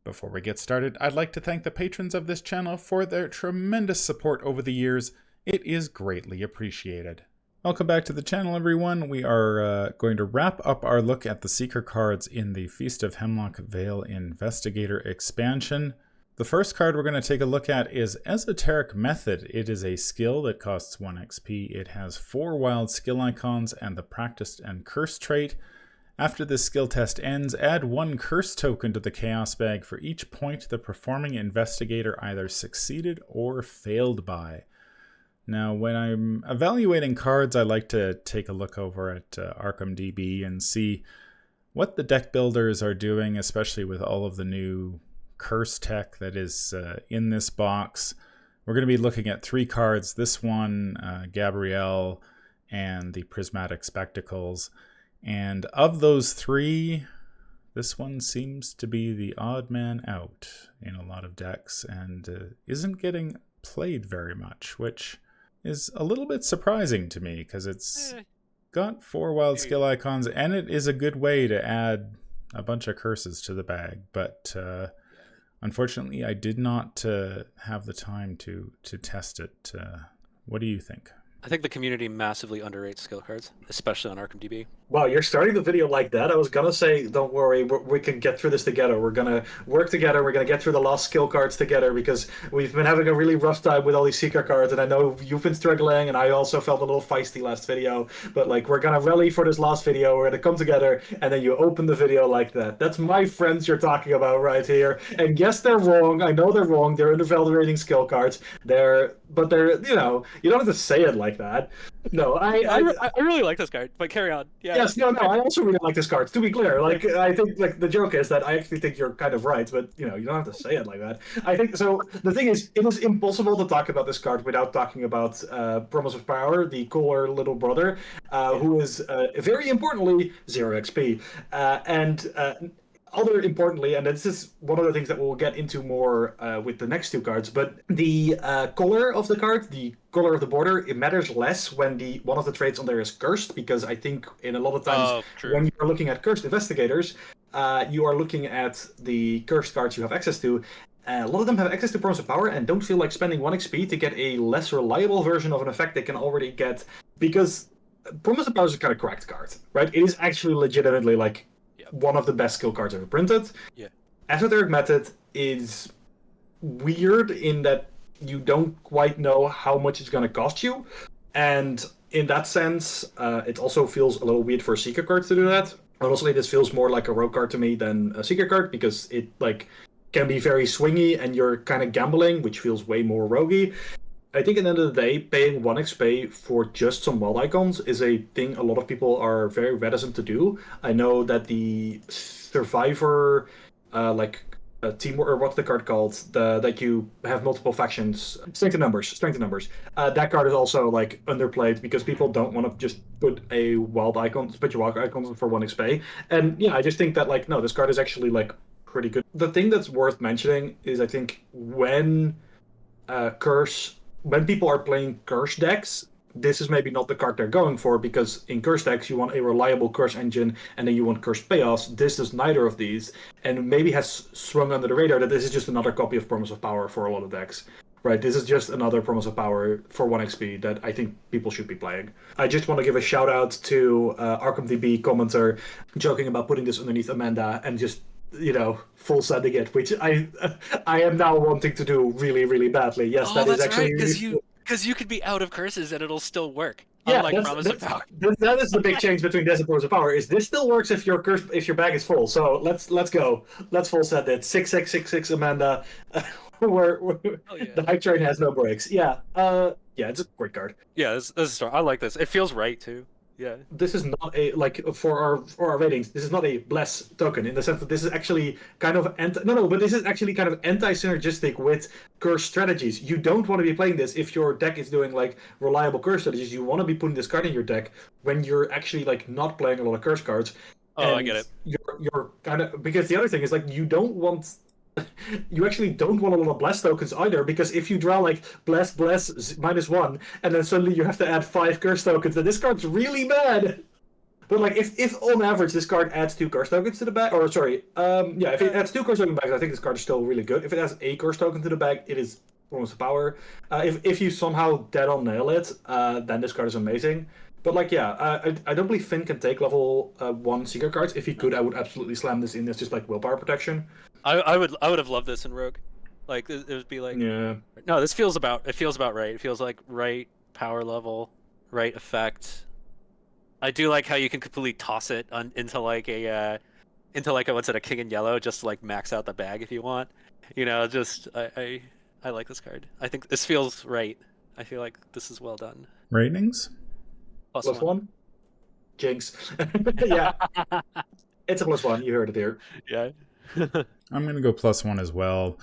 Before we get started, I'd like to thank the patrons of this channel for their tremendous support over the years. It is greatly appreciated. Welcome back to the channel, everyone. We are going to wrap up our look at the Seeker cards in the Feast of Hemlock Vale Investigator expansion. The first card we're going to take a look at is Esoteric Method. It is a skill that costs 1 XP. It has 4 wild skill icons and the Practiced and Cursed trait. After this skill test ends, add 1 curse token to the Chaos bag for each point the performing investigator either succeeded or failed by. Now, when I'm evaluating cards, I like to take a look over at ArkhamDB and see what the deck builders are doing, especially with all of the new curse tech that is in this box. We're going to be looking at 3 cards. This one, Gabriel, and the Prismatic Spectacles. And of those 3, this one seems to be the odd man out in a lot of decks and isn't getting played very much, which is a little bit surprising to me because it's got 4 wild skill icons and it is a good way to add a bunch of curses to the bag. But unfortunately, I did not have the time to test it. What do you think? I think the community massively underrates skill cards, especially on ArkhamDB. Wow, you're starting the video like that? I was gonna say, don't worry, we can get through this together. We're gonna work together. We're gonna get through the last skill cards together because we've been having a really rough time with all these Seeker cards, and I know you've been struggling, and I also felt a little feisty last video. But like, we're gonna rally for this last video. We're gonna come together, and then you open the video like that. That's my friends you're talking about right here. And yes, they're wrong. I know they're wrong. They're undervaluing skill cards. But they're, you know, you don't have to say it like that. No, I really like this card, but carry on. Yeah. Yes, no, I also really like this card. To be clear, like, I think, like, the joke is that I actually think you're kind of right, but, you know, you don't have to say it like that. I think, so, the thing is, it is impossible to talk about this card without talking about Promise of Power, the cooler little brother, who is, very importantly, 0 XP. Other importantly, and this is one of the things that we'll get into more with the next 2 cards, but the color of the card, the color of the border, it matters less when one of the traits on there is cursed, because I think in a lot of times when you are looking at cursed investigators, you are looking at the cursed cards you have access to. A lot of them have access to Promise of Power and don't feel like spending 1 XP to get a less reliable version of an effect they can already get, because Promise of Power is a kind of cracked card, right? It is actually legitimately like one of the best skill cards ever printed. Yeah. Esoteric Method is weird in that you don't quite know how much it's going to cost you, and in that sense, it also feels a little weird for a Seeker card to do that. Honestly, this feels more like a rogue card to me than a Seeker card because it like can be very swingy and you're kind of gambling, which feels way more roguey. I think at the end of the day, paying 1 XP for just some wild icons is a thing a lot of people are very reticent to do. I know that the Survivor, team, or what's the card called? That you have multiple factions. Strength in numbers. That card is also like underplayed because people don't want to just put your wild icons for 1 XP. And yeah, I just think that like, no, this card is actually like pretty good. The thing that's worth mentioning is I think when people are playing curse decks, this is maybe not the card they're going for, because in curse decks you want a reliable curse engine and then you want curse payoffs. This does neither of these, and maybe has swung under the radar that this is just another copy of Promise of Power for a lot of decks. Right, this is just another Promise of Power for 1 XP that I think people should be playing. I just want to give a shout out to ArkhamDB commenter joking about putting this underneath Amanda and just, you know, full sending it, which I am now wanting to do really, really badly. Yes, that is actually right, because you could be out of curses and it'll still work. Yeah, unlike Promise of Power. That is the big change between this and Promise of Power. Is this still works if your bag is full? So let's go. Let's full send it. 6666 Amanda. The hype train has no brakes. Yeah. It's a great card. Yeah, this is strong. I like this. It feels right too. Yeah. This is not a, like, for our ratings, this is not a bless token in the sense that this is actually kind of but this is actually kind of anti-synergistic with curse strategies. You don't want to be playing this if your deck is doing like reliable curse strategies. You want to be putting this card in your deck when you're actually like not playing a lot of curse cards. Oh, I get it. You're kind of, because the other thing is like you actually don't want a lot of bless tokens either, because if you draw like bless -1 and then suddenly you have to add 5 curse tokens, then this card's really bad. But like, if on average this card adds 2 curse tokens to the bag, or sorry, if it adds 2 curse token bags, I think this card is still really good. If it adds a curse token to the bag, it is almost a power. If you somehow dead on nail it, then this card is amazing. But like, I don't believe Finn can take level 1 Seeker cards. If he could, I would absolutely slam this in as just like willpower protection. I would have loved this in Rogue. Like it would be like, Yeah. No, this feels about right. It feels like right power level, right effect. I do like how you can completely toss it into like a what's it, a king in yellow, just to like max out the bag if you want. Just I like this card. I think this feels right. I feel like this is well done. Ratings? Plus one. Jinx. Yeah. It's a +1. You heard it here. Yeah. I'm going to go +1 as well.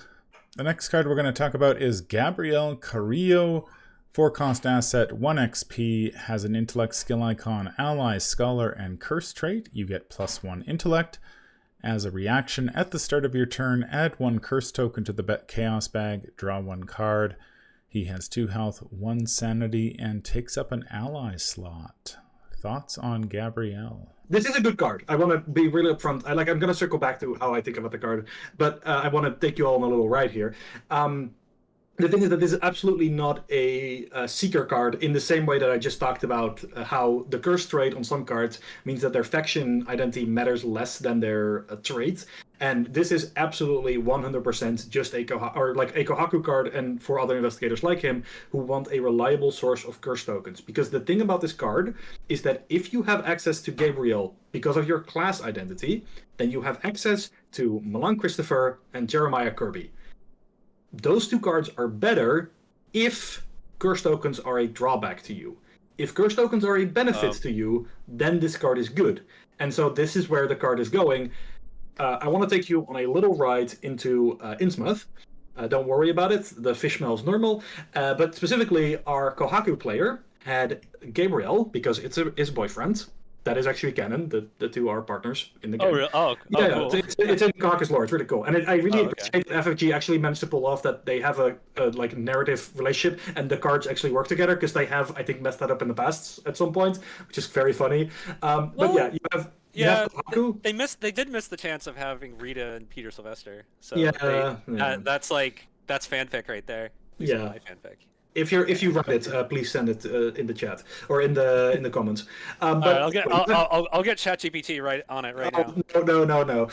The next card we're going to talk about is Gabriel Carillo. 4-cost asset, 1 XP, has an intellect skill icon, ally, scholar, and curse trait. You get +1 intellect. As a reaction, at the start of your turn, add 1 curse token to the chaos bag, draw 1 card. He has 2 health, 1 sanity, and takes up an ally slot. Thoughts on Gabriel? This is a good card. I want to be really upfront. I'm going to circle back to how I think about the card, but I want to take you all on a little ride here. The thing is that this is absolutely not a Seeker card in the same way that I just talked about how the curse trait on some cards means that their faction identity matters less than their trait. And this is absolutely 100% just a Kohaku card, and for other investigators like him who want a reliable source of curse tokens. Because the thing about this card is that if you have access to Gabriel because of your class identity, then you have access to Milan Christopher and Jeremiah Kirby. Those 2 cards are better if curse tokens are a drawback to you. If curse tokens are a benefit to you, then this card is good. And so this is where the card is going. I want to take you on a little ride into Innsmouth. Don't worry about it. The fish smells normal. But specifically, our Kohaku player had Gabriel because it's his boyfriend. That is actually canon. The 2 are partners in the game. Oh, really? Yeah, cool. it's in Kohaku's lore. It's really cool, and I really appreciate that FFG actually managed to pull off that they have a like narrative relationship, and the cards actually work together because they have, I think, messed that up in the past at some point, which is very funny. But yeah, you have Kohaku. They did miss the chance of having Rita and Peter Sylvester. So that's fanfic right there. Yeah, my fanfic. If you write it, please send it in the chat or in the comments. But I'll get ChatGPT right on it right now. No.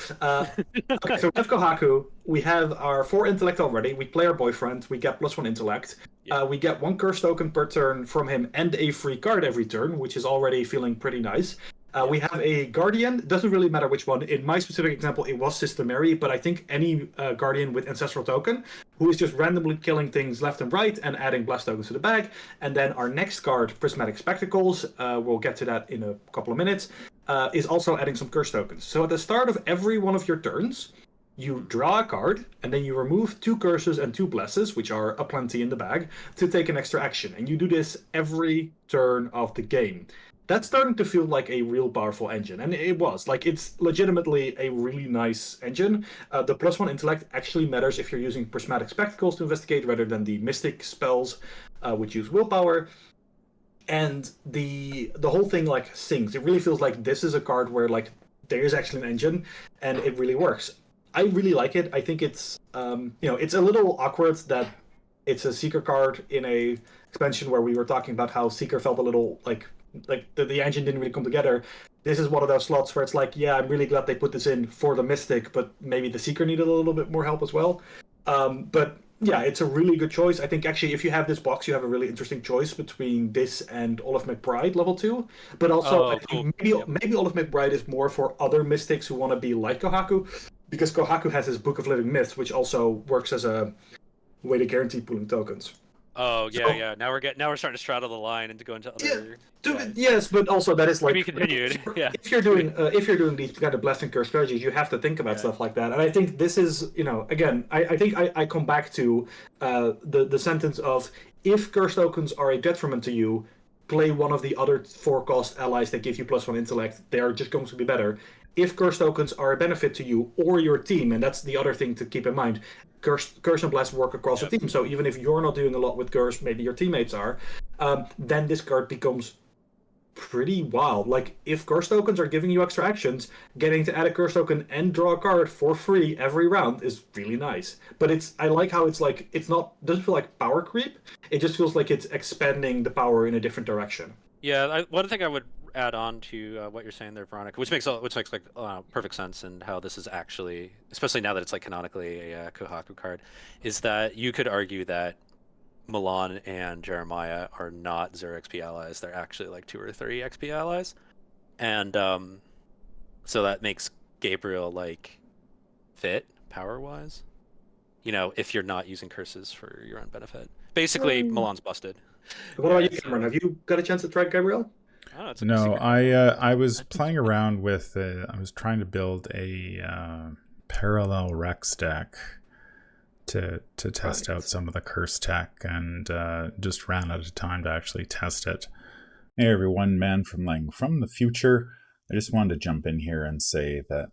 Okay, so we have Kohaku. We have our 4 intellect already. We play our boyfriend. We get +1 intellect. Yeah. We get 1 curse token per turn from him and a free card every turn, which is already feeling pretty nice. We have a Guardian. Doesn't really matter which one. In my specific example, it was Sister Mary, but I think any Guardian with Ancestral Token, who is just randomly killing things left and right and adding blast tokens to the bag. And then our next card, Prismatic Spectacles, we'll get to that in a couple of minutes, is also adding some curse tokens. So at the start of every one of your turns, you draw a card, and then you remove 2 curses and 2 blesses, which are aplenty in the bag, to take an extra action. And you do this every turn of the game. That's starting to feel like a real powerful engine, and it was. Like, it's legitimately a really nice engine. The +1 intellect actually matters if you're using Prismatic Spectacles to investigate rather than the Mystic spells, which use willpower. And the whole thing, like, sings. It really feels like this is a card where, like, there is actually an engine, and it really works. I really like it. I think it's, it's a little awkward that it's a Seeker card in a expansion where we were talking about how Seeker felt a little, like the engine didn't really come together. This is one of those slots where it's like, yeah, I'm really glad they put this in for the Mystic, but maybe the Seeker needed a little bit more help as well. But yeah, it's a really good choice. I think actually if you have this box, you have a really interesting choice between this and Olaf McBride level 2. But also, maybe Olaf McBride is more for other Mystics who want to be like Kohaku, because Kohaku has his Book of Living Myths, which also works as a way to guarantee pooling tokens. Oh yeah. Now we're starting to straddle the line and to go into other. Yes, but also that is like to be continued. If you're doing these kind of blessing curse strategies, you have to think about stuff like that. And I think this is, again, I think I come back to the sentence of, if curse tokens are a detriment to you, play one of the other 4-cost allies that give you +1 intellect. They are just going to be better. If curse tokens are a benefit to you or your team, and that's the other thing to keep in mind, curse and bless work across a team. So even if you're not doing a lot with curse, maybe your teammates are, then this card becomes pretty wild. Like, if curse tokens are giving you extra actions, getting to add a curse token and draw a card for free every round is really nice. But I like how it's like, it's not, doesn't feel like power creep. It just feels like it's expanding the power in a different direction. Yeah, one thing I would add on to what you're saying there, Veronica, which makes like perfect sense, and how this is actually, especially now that it's like canonically a Kohaku card, is that you could argue that Milan and Jeremiah are not 0 XP allies. They're actually like 2 or 3 XP allies, and so that makes Gabriel like fit power wise. You know, if you're not using curses for your own benefit. Basically, Milan's busted. What about you, Cameron? Have you got a chance to try Gabriel? Oh, it's a No, secret. I was playing around with. I was trying to build a parallel Rex deck to test out some of the curse tech, and just ran out of time to actually test it. Hey everyone, Manfromleng from the future. I just wanted to jump in here and say that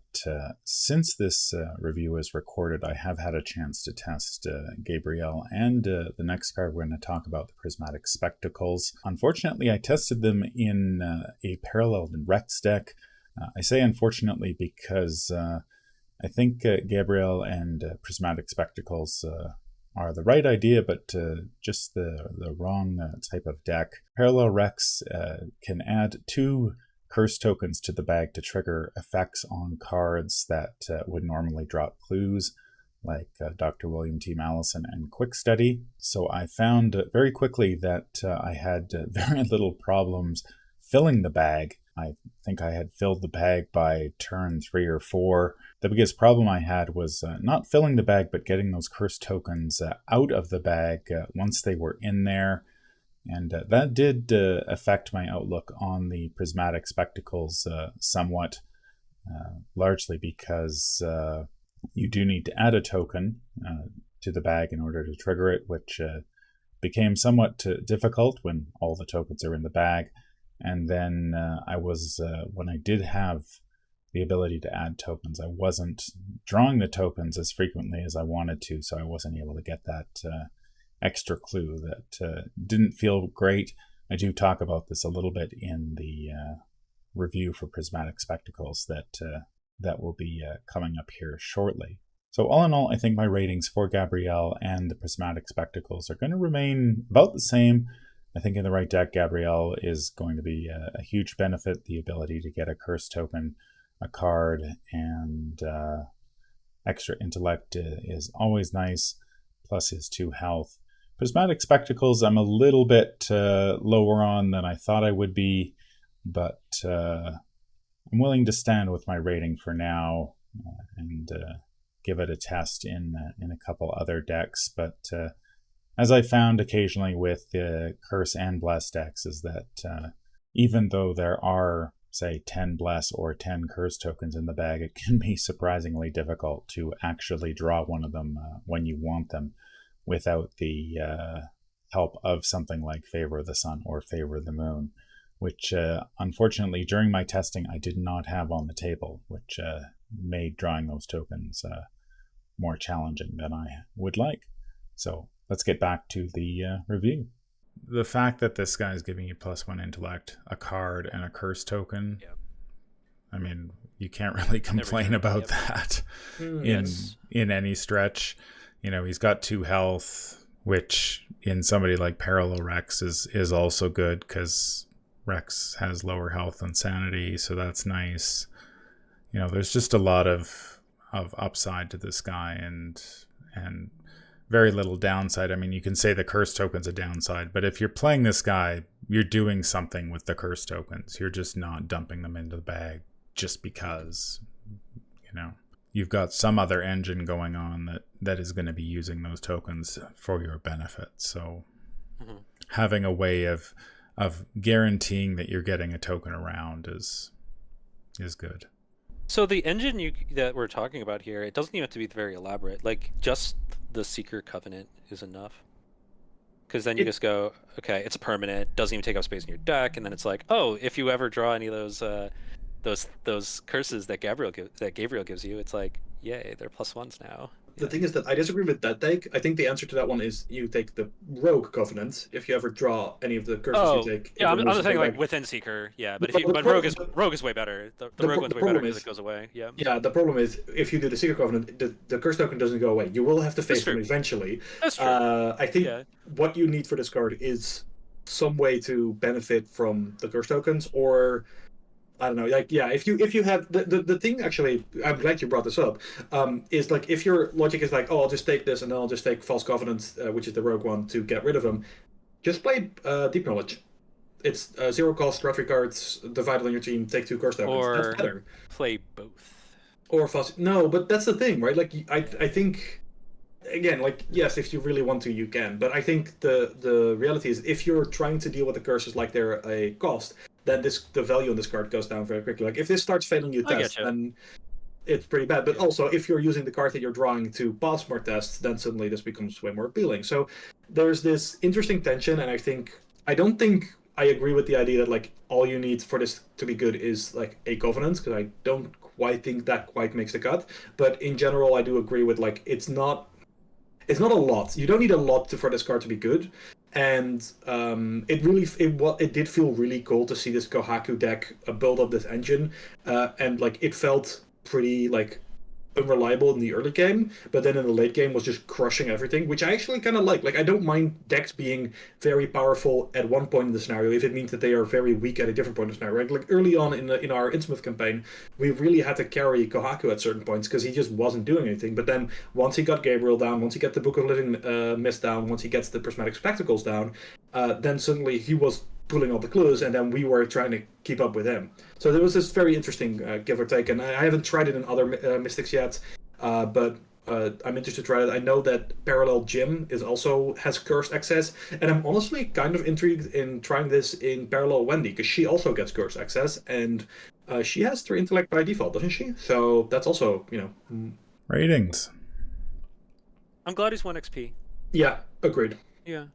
since this review is recorded, I have had a chance to test Gabriel and the next card we're going to talk about, the Prismatic Spectacles. Unfortunately, I tested them in a parallel Rex deck. I say unfortunately because I think Gabriel and Prismatic Spectacles are the right idea, but just the wrong type of deck. Parallel Rex can add 2 curse tokens to the bag to trigger effects on cards that would normally drop clues, like Dr. William T. Mallison and Quick Study. So I found very quickly that I had very little problems filling the bag. I think I had filled the bag by turn 3 or 4. The biggest problem I had was not filling the bag, but getting those curse tokens out of the bag once they were in there. And that did affect my outlook on the Prismatic Spectacles somewhat, largely because you do need to add a token to the bag in order to trigger it, which became somewhat difficult when all the tokens are in the bag. And then when I did have the ability to add tokens, I wasn't drawing the tokens as frequently as I wanted to, so I wasn't able to get that extra clue. That didn't feel great. I do talk about this a little bit in the review for Prismatic Spectacles that will be coming up here shortly. So all in all, I think my ratings for Gabriel and the Prismatic Spectacles are going to remain about the same. I think in the right deck, Gabriel is going to be a huge benefit. The ability to get a curse token, a card, and extra intellect is always nice, plus his 2 health. Prismatic Spectacles, I'm a little bit lower on than I thought I would be, but I'm willing to stand with my rating for now and give it a test in a couple other decks. But as I found occasionally with the Curse and Bless decks, is that even though there are, say, 10 Bless or 10 Curse tokens in the bag, it can be surprisingly difficult to actually draw one of them when you want them without the help of something like Favor of the Sun or Favor of the Moon, which unfortunately during my testing I did not have on the table, which made drawing those tokens more challenging than I would like. So let's get back to the review. The fact that this guy is giving you +1 intellect, a card, and a curse token, Yeah. I mean, you can't really complain about that in any stretch. You know, he's got 2 health, which in somebody like Parallel Rex is also good because Rex has lower health than Sanity, so that's nice. You know, there's just a lot of upside to this guy and very little downside. I mean, you can say the curse token's a downside, but if you're playing this guy, you're doing something with the curse tokens. You're just not dumping them into the bag just because, you know, you've got some other engine going on that is going to be using those tokens for your benefit. So having a way of guaranteeing that you're getting a token around is good. So the engine that we're talking about here, it doesn't even have to be very elaborate. Like, just the Seeker Covenant is enough. Because then you just go, okay, it's a permanent, doesn't even take up space in your deck, and then it's like, oh, if you ever draw any of those curses that Gabriel gives you, it's like, yay, they're +1s now. the thing is that I disagree with that take. I think the answer to that one is you take the Rogue Covenant. If you ever draw any of the curses you take, yeah, it I'm removes just saying the like back. within Seeker, yeah. But No, the problem- Rogue is way better. The the Rogue pro- one's the way better problem because is- it goes away. Yeah. Yeah, the problem is if you do the Secret Covenant, the curse token doesn't go away. You will have to face them true. eventually. That's true. I think Yeah. what you need for this card is some way to benefit from the curse tokens, or I don't know, like yeah, if you have the thing actually, I'm glad you brought this up. Is like if your logic is like, oh, I'll just take this and then I'll just take False Covenant, which is the rogue one, to get rid of him. Just play Deep Knowledge. It's 0 cost, draw 3 cards, divide it on your team, take 2 curse tokens. Or That's better. play both. Or False. No, but that's the thing, right? Like I think again, like yes, if you really want to, you can. But I think the reality is, if you're trying to deal with the curses like they're a cost, then the value on this card goes down very quickly. Like if this starts failing you tests, then it's pretty bad. But also, if you're using the card that you're drawing to pass more tests, then suddenly this becomes way more appealing. So there's this interesting tension, and I don't think I agree with the idea that like all you need for this to be good is like a covenant, because I don't quite think that quite makes the cut. But in general, I do agree with like it's not a lot. You don't need a lot for this card to be good, and it did feel really cool to see this Kohaku deck build up this engine, and like it felt pretty like unreliable in the early game, but then in the late game was just crushing everything, which I actually kind of like. Like I don't mind decks being very powerful at one point in the scenario if it means that they are very weak at a different point in the scenario. Like early on in our Innsmouth campaign, we really had to carry Kohaku at certain points because he just wasn't doing anything. But then once he got Gabriel down, once he got the Book of Living Mist down, once he gets the Prismatic Spectacles down, then suddenly he was pulling all the clues, and then we were trying to keep up with him. So there was this very interesting give or take, and I haven't tried it in other Mystics yet, but I'm interested to try it. I know that Parallel Jim has cursed access, and I'm honestly kind of intrigued in trying this in Parallel Wendy, because she also gets cursed access, and she has 3 intellect by default, doesn't she? So that's also, Ratings. I'm glad he's 1 XP. Yeah, agreed. Yeah.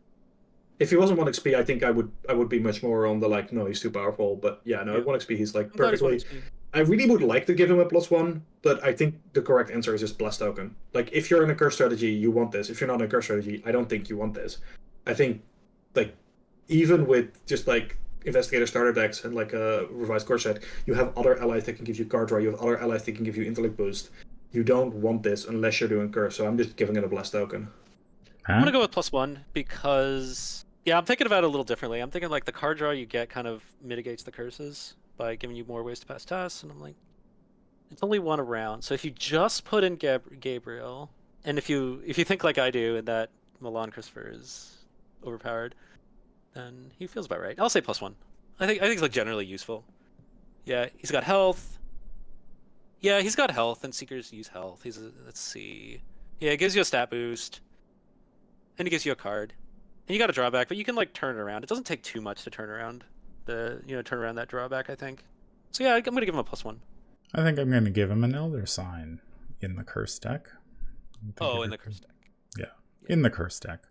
If he wasn't 1 XP, I think I would be much more on the like, no, he's too powerful. But yeah, no, at 1 XP, he's like perfectly. I really would like to give him a +1, but I think the correct answer is just Blast Token. Like, if you're in a curse strategy, you want this. If you're not in a curse strategy, I don't think you want this. I think, like, even with just like Investigator starter decks and like a revised core set, you have other allies that can give you card draw. You have other allies that can give you intellect boost. You don't want this unless you're doing curse. So I'm just giving it a Blast Token. I'm gonna go with +1 because I'm thinking about it a little differently. I'm thinking like the card draw you get kind of mitigates the curses by giving you more ways to pass tests, and I'm like, it's only 1 around. So if you just put in Gabriel, and if you think like I do and that Milan Christopher is overpowered, then he feels about right. I'll say +1. I think it's like generally useful. Yeah, he's got health. Yeah, he's got health, and Seekers use health. Let's see. Yeah, it gives you a stat boost, and it gives you a card. And you got a drawback, but you can like turn it around. It doesn't take too much to turn around that drawback, I think. So yeah, I'm gonna give him a +1. I think I'm gonna give him an Elder Sign in the curse deck. In the curse deck. Yeah, in the curse deck.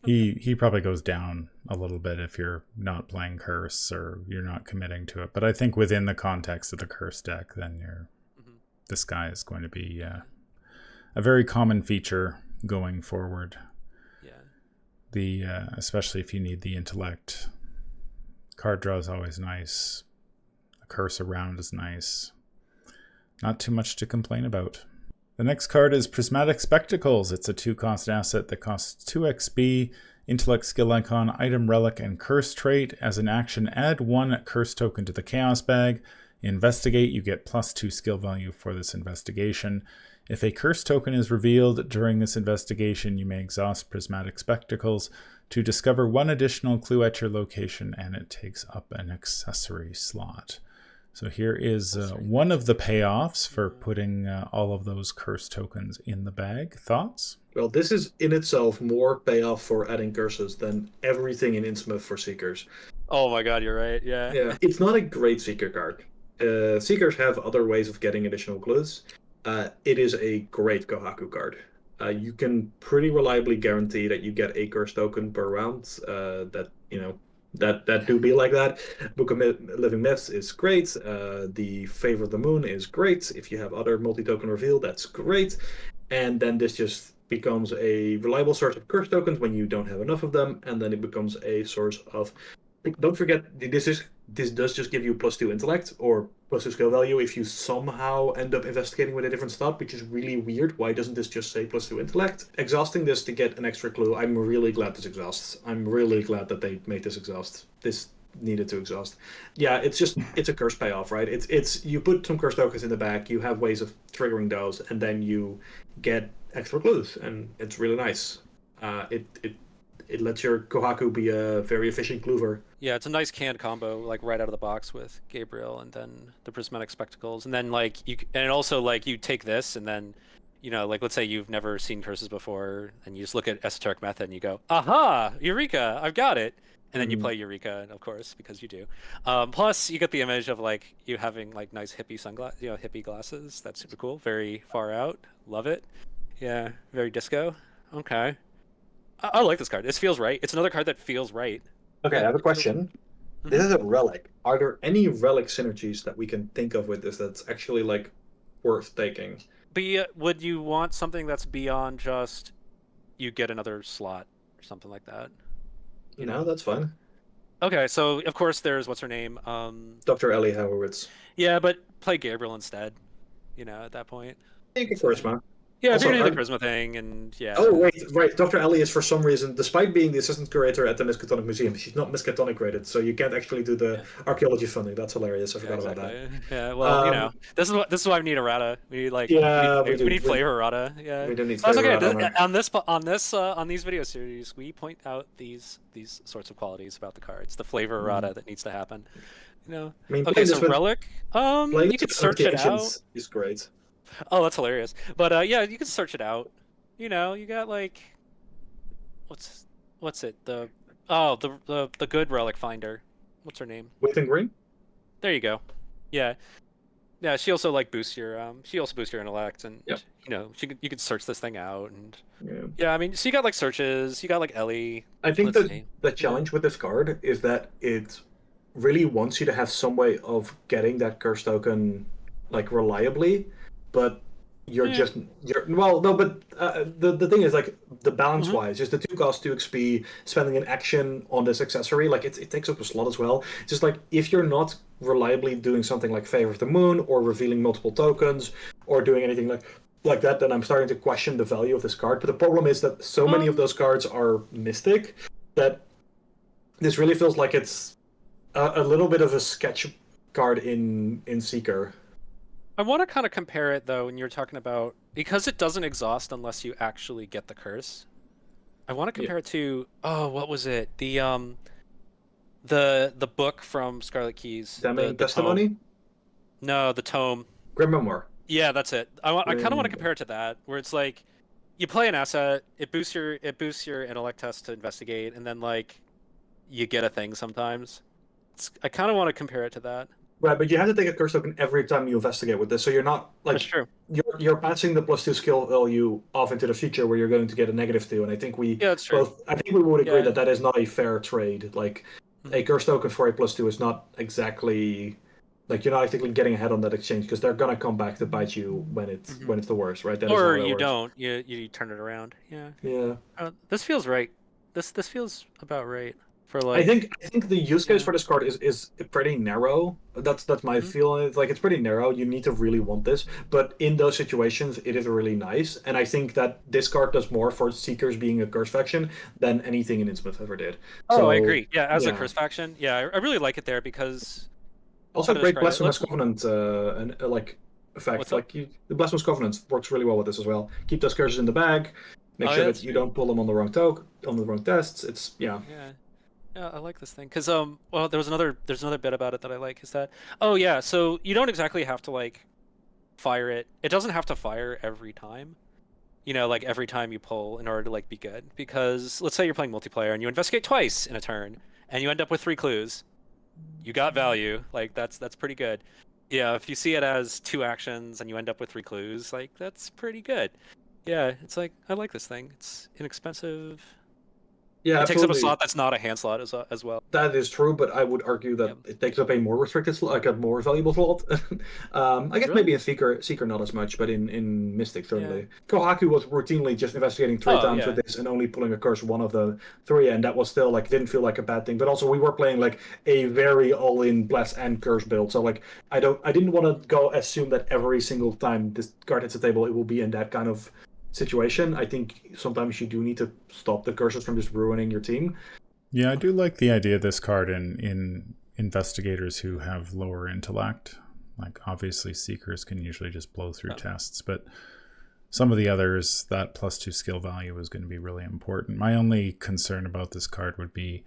Okay. He probably goes down a little bit if you're not playing curse or you're not committing to it. But I think within the context of the curse deck, then this guy is going to be a very common feature going forward. Especially if you need the intellect. Card draw is always nice. The curse around is nice. Not too much to complain about. The next card is Prismatic Spectacles. It's a 2-cost asset that costs 2 XP, intellect, skill icon, item, relic, and curse trait. As an action, add 1 curse token to the chaos bag. Investigate, you get +2 skill value for this investigation. If a curse token is revealed during this investigation, you may exhaust Prismatic Spectacles to discover 1 additional clue at your location, and it takes up an accessory slot. So here is one of the payoffs for putting all of those curse tokens in the bag. Thoughts? Well, this is in itself more payoff for adding curses than everything in Innsmouth for Seekers. Oh my god, you're right, yeah. Yeah, it's not a great Seeker card. Seekers have other ways of getting additional clues. It is a great Kohaku card. You can pretty reliably guarantee that you get a curse token per round. That do be like that. Book of Living Myths is great. The Favor of the Moon is great. If you have other multi-token reveal, that's great. and then this just becomes a reliable source of curse tokens when you don't have enough of them, and then it becomes a source of. Don't forget, this does just give you +2 intellect or +2 skill value if you somehow end up investigating with a different stat, which is really weird. Why doesn't this just say +2 intellect? Exhausting this to get an extra clue. I'm really glad this exhausts. I'm really glad that they made this exhaust. This needed to exhaust. Yeah, it's a curse payoff, right? It's you put some curse tokens in the back, you have ways of triggering those, and then you get extra clues, and it's really nice. It lets your Kohaku be a very efficient clover. Yeah, it's a nice canned combo, like right out of the box with Gabriel and then the Prismatic Spectacles, and then like and also like you take this and then, like let's say you've never seen curses before, and you just look at Esoteric Method and you go, aha, Eureka, I've got it, and then you play Eureka, of course, because you do. Plus, you get the image of like you having like nice hippie hippie glasses. That's super cool. Very far out. Love it. Yeah, very disco. Okay. I like this card. This feels right. It's another card that feels right. Okay, I have a question. This is a relic. Are there any relic synergies that we can think of with this that's actually like worth taking? Would you want something that's beyond just you get another slot or something like that? No, that's fine. Okay, so of course there's what's her name? Dr. Ellie Howowitz. Yeah, but play Gabriel instead. At that point. Take a Charisma. Yeah, Also, if you're gonna do the Charisma thing, and yeah. Oh wait, right. Dr. Ellie is for some reason, despite being the assistant curator at the Miskatonic Museum, she's not Miskatonic rated, so you can't actually do the archaeology funding. That's hilarious. I forgot about that. Yeah, well, this is why we need errata. We need we need flavor errata. Yeah, we do need flavor errata. On these video series, we point out these sorts of qualities about the cards. The flavor errata that needs to happen. I mean, okay, so relic. You could search it out. Is great. Oh, that's hilarious. But yeah, you can search it out. You got like what's it? The good relic finder. What's her name? Within Green? There you go. Yeah. Yeah, she also boosts your intellect, and you could search this thing out, and I mean, so you got like searches, you got like Ellie. I think the challenge with this card is that it really wants you to have some way of getting that curse token like reliably, but the thing is like the balance wise, just the 2 cost 2 XP, spending an action on this accessory, like it takes up a slot as well. It's just like if you're not reliably doing something like Favor of the Moon or revealing multiple tokens or doing anything like that, then I'm starting to question the value of this card. But the problem is that so many of those cards are mystic that this really feels like it's a little bit of a sketch card in Seeker. I want to kind of compare it though when you're talking about, because it doesn't exhaust unless you actually get the curse. I want to compare it to what was it? The book from Scarlet Keys. The Testimony? Tome. No, the tome. Grim Memoir. Yeah, that's it. I kind of want to compare it to that, where it's like you play an asset, it boosts your intellect test to investigate, and then like you get a thing sometimes. I kind of want to compare it to that. Right, but you have to take a curse token every time you investigate with this, so you're not like That's true. You're passing the +2 skill value off into the future where you're going to get a -2, and I think that's true. I think we would agree that is not a fair trade. Like a curse token for a +2 is not exactly like you're not actually getting ahead on that exchange because they're gonna come back to bite you when it's the worst, right? Or you don't. You turn it around. Yeah. Yeah. This feels right. This feels about right. For I think the use case for this card is pretty narrow. That's my feeling. It's like it's pretty narrow. You need to really want this, but in those situations, it is really nice. And I think that this card does more for Seekers being a curse faction than anything in Innsmouth ever did. I agree. Yeah, as a curse faction, I really like it there because also great Blasphemous Covenant effect. What's like the Blasphemous Covenant works really well with this as well. Keep those curses in the bag. Make sure that you don't pull them on the wrong on the wrong tests. It's Yeah, I like this thing because there's another bit about it that I like is that so you don't exactly have to like fire it. It doesn't have to fire every time. Like every time you pull in order to like be good, because let's say you're playing multiplayer and you investigate twice in a turn and you end up with 3 clues. You got value. Like that's pretty good. Yeah, if you see it as 2 actions and you end up with 3 clues, like that's pretty good. Yeah, it's like I like this thing. It's inexpensive. Yeah, It takes up a absolutely. slot that's not a hand slot as well. That is true, but I would argue that Yep. it takes up a more restricted slot, like a more valuable slot. I guess Really? maybe in Seeker not as much, but in Mystic Yeah. certainly. Kohaku was routinely just investigating three Oh times with yeah. this and only pulling a curse one of the three, and that was still like didn't feel like a bad thing. But also we were playing like a very all-in bless and curse build, so like I didn't want to go assume that every single time this card hits the table it will be in that kind of situation. I think sometimes you do need to stop the curses from just ruining your team. Yeah, I do like the idea of this card in investigators who have lower intellect. Like, obviously, seekers can usually just blow through tests, but some of the others, that +2 skill value is going to be really important. My only concern about this card would be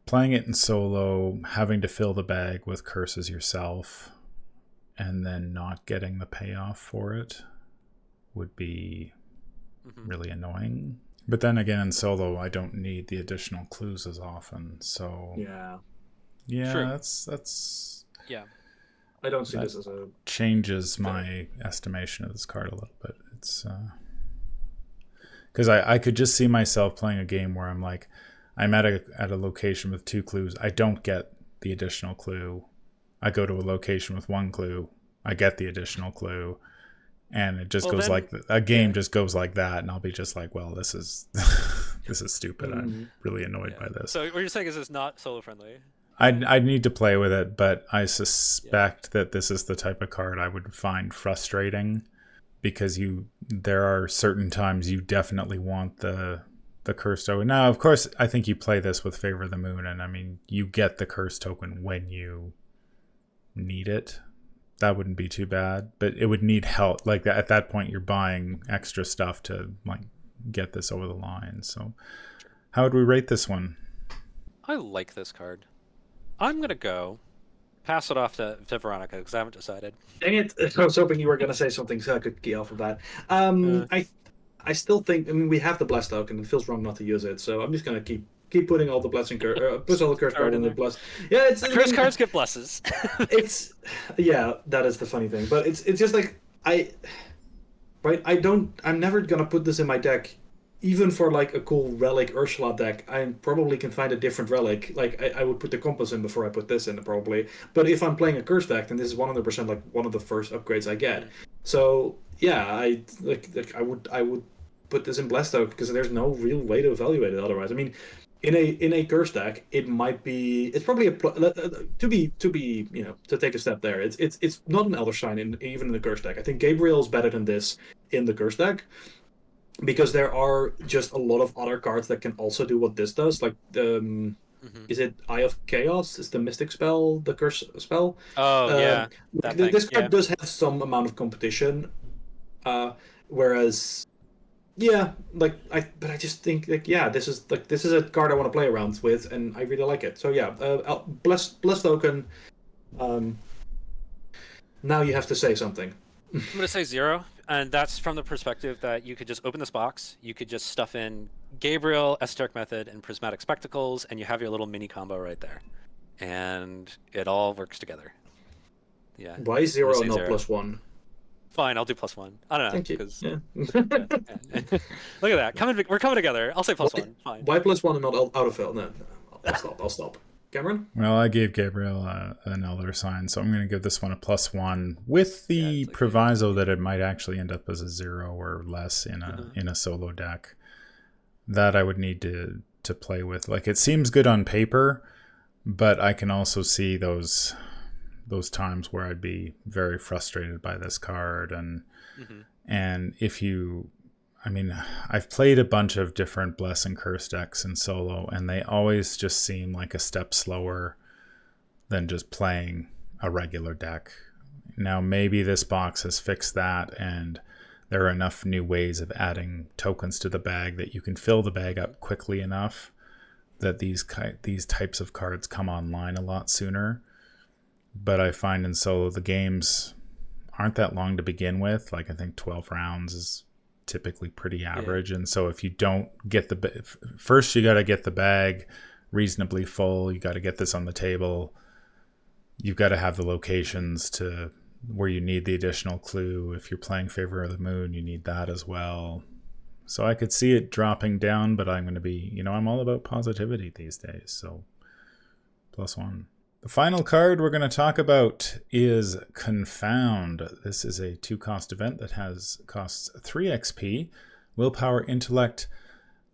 playing it in solo, having to fill the bag with curses yourself, and then not getting the payoff for it would be really annoying. But then again, in solo, I don't need the additional clues as often. So Yeah. yeah, True. that's Yeah. I don't see that this as a changes my estimation of this card a little bit. It's because I could just see myself playing a game where I'm like, I'm at a location with 2 clues. I don't get the additional clue. I go to a location with 1 clue. I get the additional clue. And it just goes like a game just goes like that, and I'll be just like, well, this is this is stupid. I'm really annoyed by this. So what you're saying is it's not solo friendly. I'd need to play with it, but I suspect that this is the type of card I would find frustrating, because there are certain times you definitely want the curse token. Now, of course, I think you play this with Favor of the Moon, and I mean, you get the curse token when you need it. That wouldn't be too bad, but it would need help. Like at that point, you're buying extra stuff to like get this over the line. So, how would we rate this one? I like this card. I'm gonna go pass it off to Veronica because I haven't decided. Dang it! I was hoping you were gonna say something so I could key off of that. I still think. I mean, we have the blast token. It feels wrong not to use it, so I'm just gonna keep putting all the blessing put all the curse card in the bless. Yeah, it's curse cards get blesses. It's yeah, that is the funny thing, but it's just like I'm never gonna put this in my deck. Even for like a cool relic Ursula deck, I probably can find a different relic. Like I would put the compass in before I put this in probably. But if I'm playing a curse deck, then this is 100% like one of the first upgrades I get. So yeah, I would put this in Blastoke because there's no real way to evaluate it otherwise. I mean, in a curse deck, it's probably to be to take a step there. It's not an Elder Sign even in the curse deck. I think Gabriel is better than this in the curse deck, because there are just a lot of other cards that can also do what this does. Like is it Eye of Chaos? Is the Mystic spell the curse spell? Oh yeah, this card does have some amount of competition, whereas yeah, but I just think like this is a card I want to play around with, and I really like it. So yeah, bless token. Now you have to say something. I'm gonna say 0, and that's from the perspective that you could just open this box, you could just stuff in Gabriel, Esoteric Method, and Prismatic Spectacles, and you have your little mini combo right there, and it all works together. Yeah. Why 0 and not 0. +1? Fine, I'll do +1. I don't know. Thank you. Yeah. Look at that. We're coming together. I'll say +1. Fine. Why +1 and not out of fill? No, I'll stop. Cameron? Well, I gave Gabriel an Elder Sign, so I'm going to give this one a +1 with the proviso that it might actually end up as a 0 or less in a solo deck. That I would need to play with. Like, it seems good on paper, but I can also see those times where I'd be very frustrated by this card, and I mean, I've played a bunch of different Bless and Curse decks in solo, and they always just seem like a step slower than just playing a regular deck. Now, maybe this box has fixed that, and there are enough new ways of adding tokens to the bag that you can fill the bag up quickly enough that these types of cards come online a lot sooner. But I find in solo, the games aren't that long to begin with. Like, I think 12 rounds is typically pretty average, and so if you don't get first, you got to get the bag reasonably full. You got to get this on the table. You've got to have the locations to where you need the additional clue. If you're playing Favor of the Moon, you need that as well. So I could see it dropping down, but I'm going to be, I'm all about positivity these days. So +1. The final card we're going to talk about is Confound. This is a 2-cost event that costs 3 XP. Willpower, Intellect,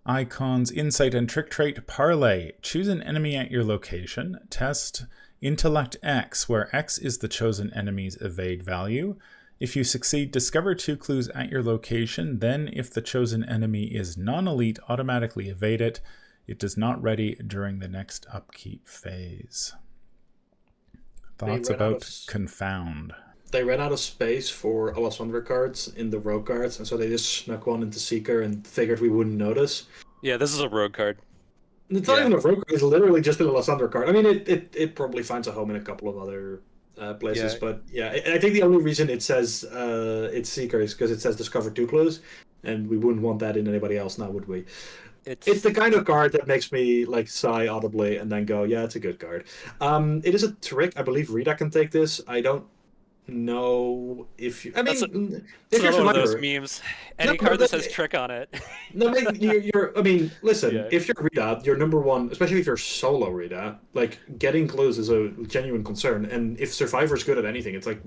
Icons, Insight, and Trick Trait Parlay. Choose an enemy at your location. Test Intellect X, where X is the chosen enemy's evade value. If you succeed, discover 2 clues at your location. Then, if the chosen enemy is non-elite, automatically evade it. It does not ready during the next upkeep phase. Thoughts about Confound? They ran out of space for Alessandra cards in the Rogue cards, and so they just snuck one into Seeker and figured we wouldn't notice. Yeah, this is a Rogue card. It's not even a Rogue card, it's literally just an Alessandra card. I mean, it probably finds a home in a couple of other places, but yeah, I think the only reason it says it's Seeker is because it says discover 2 clues, and we wouldn't want that in anybody else now, would we? It's the kind of card that makes me like sigh audibly and then go, yeah, it's a good card. It is a trick. I believe Rita can take this. I don't know if you... I mean, it's another one of those memes. Any card that says trick on it. No, I mean, listen, if you're Rita, you're number one, especially if you're solo Rita, like, getting clues is a genuine concern. And if Survivor's good at anything, it's like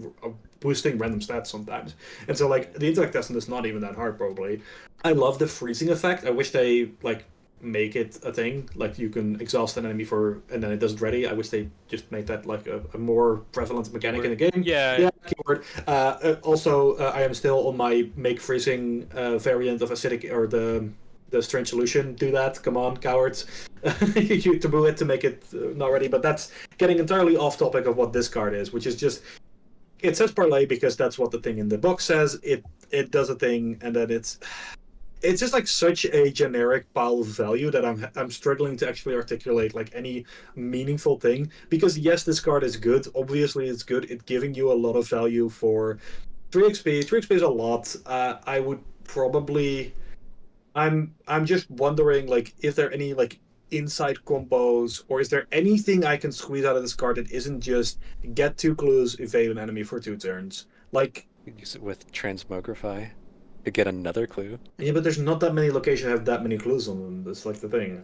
boosting random stats sometimes. And so, like, the intellect test is not even that hard, probably. I love the freezing effect. I wish they, like, make it a thing. Like, you can exhaust an enemy and then it doesn't ready. I wish they just made that, like, a more prevalent mechanic in the game. Yeah, keyword. Also, I am still on my make freezing variant of acidic, or the strange solution. Do that, come on, cowards. You taboo it to make it not ready, but that's getting entirely off topic of what this card is, which is just, it says parlay because that's what the thing in the box says. It does a thing, and then it's just like such a generic pile of value that I'm struggling to actually articulate like any meaningful thing. Because yes, this card is good. Obviously, it's good. It's giving you a lot of value for 3 XP. 3 XP is a lot. I would probably. I'm just wondering, like, is there any like inside combos, or is there anything I can squeeze out of this card that isn't just get 2 clues, evade an enemy for 2 turns? Like, use it with Transmogrify to get another clue. Yeah, but there's not that many locations that have that many clues on them. That's like the thing.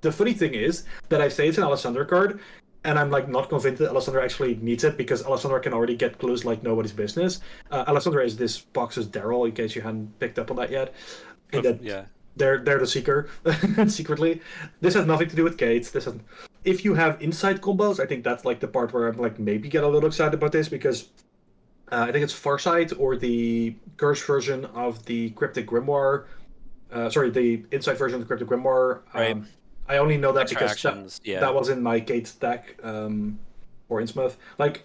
The funny thing is that I say it's an Alessandra card, and I'm like not convinced that Alessandra actually needs it, because Alessandra can already get clues like nobody's business. Alessandra is this box's Daryl, in case you hadn't picked up on that yet. Yeah. They're the Seeker, secretly. This has nothing to do with Kate. If you have inside combos, I think that's like the part where I'm like maybe get a little excited about this, because I think it's Farsight or the Curse version of the Cryptic Grimoire. The Inside version of the Cryptic Grimoire. Right. I only know that because that was in my Kate deck, or Innsmouth. Like,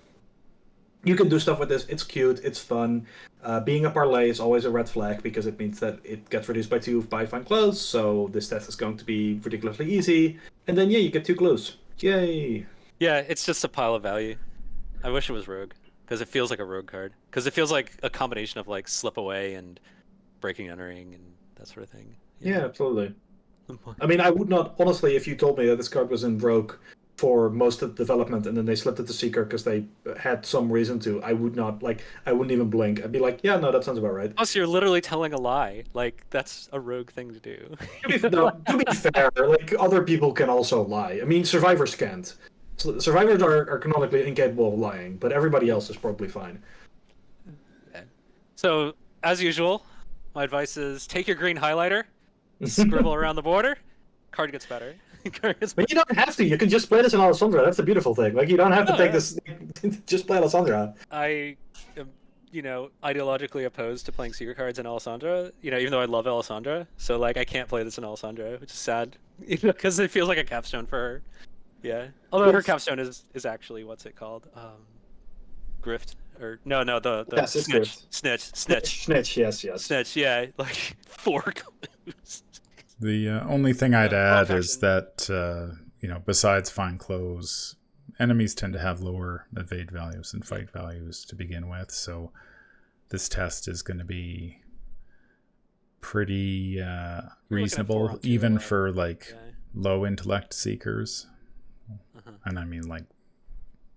you can do stuff with this. It's cute. It's fun. Being a parlay is always a red flag, because it means that it gets reduced by 2 by find clues. So this test is going to be ridiculously easy. And then, yeah, you get 2 clues. Yay! Yeah, it's just a pile of value. I wish it was Rogue, because it feels like a Rogue card. Because it feels like a combination of like Slip Away and Breaking Entering and that sort of thing. Yeah, absolutely. I mean, I would not, honestly, if you told me that this card was in Rogue for most of the development and then they slipped it to Seeker because they had some reason to, I wouldn't even blink. I'd be like, yeah, no, that sounds about right. Plus, you're literally telling a lie. Like, that's a Rogue thing to do. To be fair, like, other people can also lie. I mean, survivors can't. Survivors are canonically incapable of lying, but everybody else is probably fine. So, as usual, my advice is take your green highlighter, scribble around the border, card gets better. But you don't have to. You can just play this in Alessandra. That's the beautiful thing. Like, you don't have to take this. Just play Alessandra. I am, ideologically opposed to playing secret cards in Alessandra. Even though I love Alessandra, so like I can't play this in Alessandra, which is sad. Because it feels like a capstone for her. Yeah. Although her capstone is actually, what's it called? Grift. Or no, the snitch. Yes. Snitch, yeah, like 4 clues. The only thing I'd add is that, besides fine clothes, enemies tend to have lower evade values and fight values to begin with. So this test is going to be pretty reasonable, even for like low intellect seekers. And I mean, like,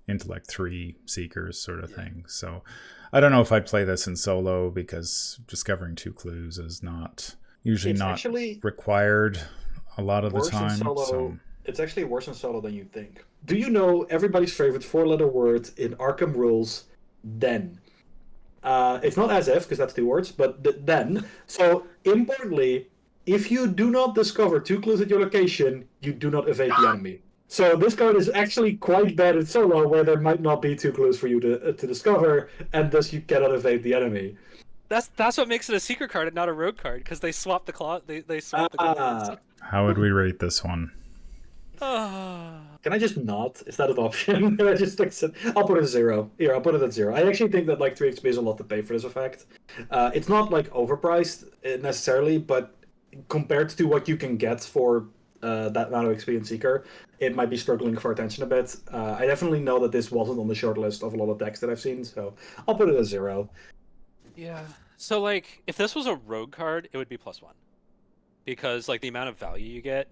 intellect 3 seekers sort of thing. So I don't know if I'd play this in solo, because discovering 2 clues is usually It's not actually required a lot of the worse in time. solo. So It's actually worse in solo than you think. Do you know everybody's favorite 4-letter word in Arkham rules? Then. It's not as if, because that's 2 words, but then. So, importantly, if you do not discover 2 clues at your location, you do not evade the enemy. So this card is actually quite bad in solo, where there might not be 2 clues for you to discover, and thus you cannot evade the enemy. That's what makes it a secret card and not a rogue card, because they swap the claw. They swap the claws. how would we rate this one? Can I just not? Is that an option? Can I just accept? I'll put it at 0. Here, I'll put it at 0. I actually think that like 3 XP is a lot to pay for this effect. It's not like overpriced necessarily, but compared to what you can get for that amount of XP in Seeker, it might be struggling for attention a bit. I definitely know that this wasn't on the short list of a lot of decks that I've seen, so I'll put it at 0. Yeah. So like, if this was a rogue card, it would be +1, because like the amount of value you get,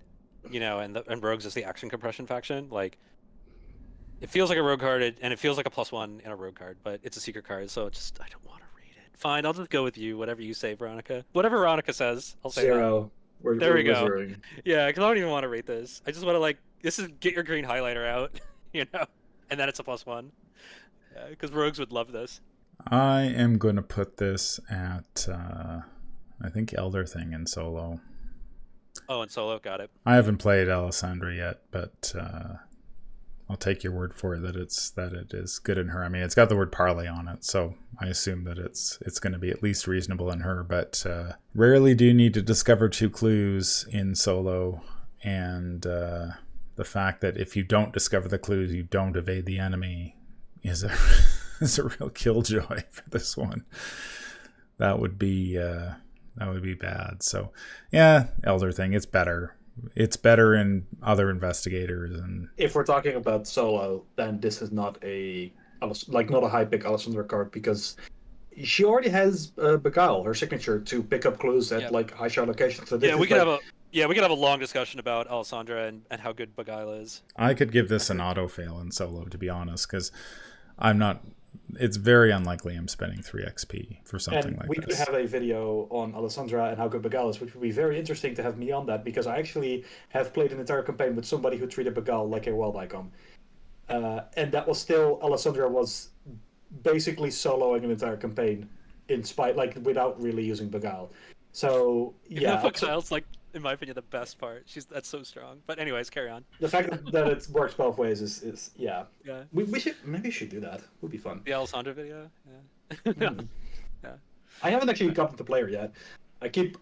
you know, and rogues is the action compression faction. Like, it feels like a rogue card, and it feels like a +1 in a rogue card, but it's a secret card, so it's just I don't want to read it. Fine, I'll just go with you. Whatever you say, Veronica. Whatever Veronica says, I'll say 0. There we go. Zeroing. Yeah, because I don't even want to rate this. I just want to like, this is get your green highlighter out, you know, and then it's a +1. Yeah, because rogues would love this. I am going to put this at, I think, Elder Thing in solo. Oh, and solo, got it. I haven't played Alessandra yet, but I'll take your word for it that it is good in her. I mean, it's got the word parlay on it, so I assume that it's going to be at least reasonable in her. But rarely do you need to discover 2 clues in solo, and the fact that if you don't discover the clues, you don't evade the enemy is a is a real killjoy for this one. That would be bad. So yeah, Elder Thing, it's better. It's better in other investigators. And if we're talking about solo, then this is not not a high pick Alessandra card, because she already has Beguile, her signature, to pick up clues at like high shot locations. So this we could have a long discussion about Alessandra and how good Beguile is. I could give this an auto fail in solo, to be honest, because I'm not. It's very unlikely I'm spending 3 XP for something like this. We could have a video on Alessandra and how good Beguile is, which would be very interesting to have me on that, because I actually have played an entire campaign with somebody who treated Beguile like a wild icon. And that was still, Alessandra was basically soloing an entire campaign without really using Beguile. So yeah, Beguile's like, in my opinion, the best part. That's so strong. But anyways, carry on. The fact that it works both ways is yeah. Yeah. We should do that. Would be fun. The Alessandra video. Yeah. Yeah. I haven't actually gotten to play her yet. I keep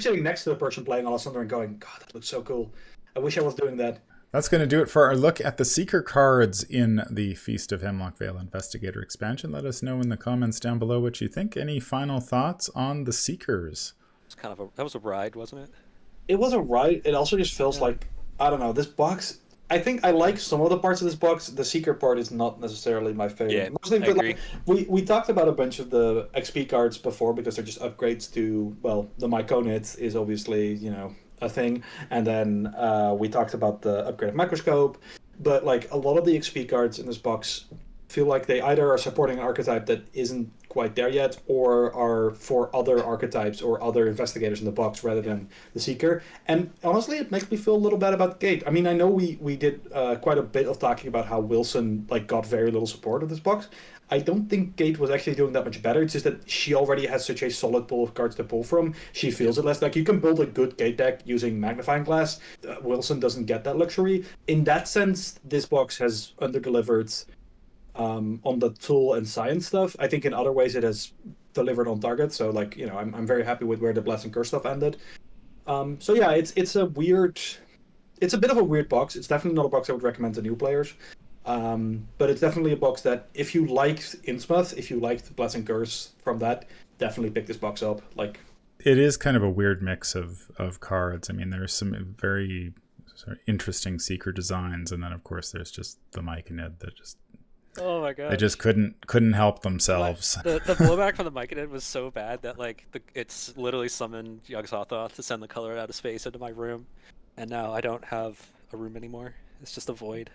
sitting next to the person playing Alessandra and going, God, that looks so cool. I wish I was doing that. That's going to do it for our look at the Seeker cards in the Feast of Hemlock Vale Investigator expansion. Let us know in the comments down below what you think. Any final thoughts on the Seekers? It's that was a ride, wasn't it? It was a ride. It also just feels like, I don't know, this box. I think I like some of the parts of this box. The Seeker part is not necessarily my favorite. Yeah, mostly, I agree. We talked about a bunch of the XP cards before, because they're just upgrades to, well, the Myconid is obviously, you know, a thing. And then we talked about the upgraded microscope. But like a lot of the XP cards in this box feel like they either are supporting an archetype that isn't quite there yet, or are for other archetypes or other investigators in the box rather than the Seeker. And honestly, it makes me feel a little bad about Gate. I mean, I know we did quite a bit of talking about how Wilson got very little support of this box. I don't think Gate was actually doing that much better. It's just that she already has such a solid pool of cards to pull from. She feels it less. Like, you can build a good Gate deck using Magnifying Glass. Wilson doesn't get that luxury. In that sense, this box has underdelivered on the tool and science stuff. I think in other ways it has delivered on target. So, like, you know, I'm very happy with where the Bless and Curse stuff ended. So yeah, it's a bit of a weird box. It's definitely not a box I would recommend to new players. But it's definitely a box that if you liked Innsmouth, if you liked Bless and Curse from that, definitely pick this box up. Like, it is kind of a weird mix of cards. I mean, there's some very sort of interesting Seeker designs, and then of course there's just the Myconid that just, oh my god, they just couldn't help themselves. The blowback from the Myconid was so bad that it's literally summoned Yog-Sothoth to send the color out of space into my room, and now I don't have a room anymore. It's just a void.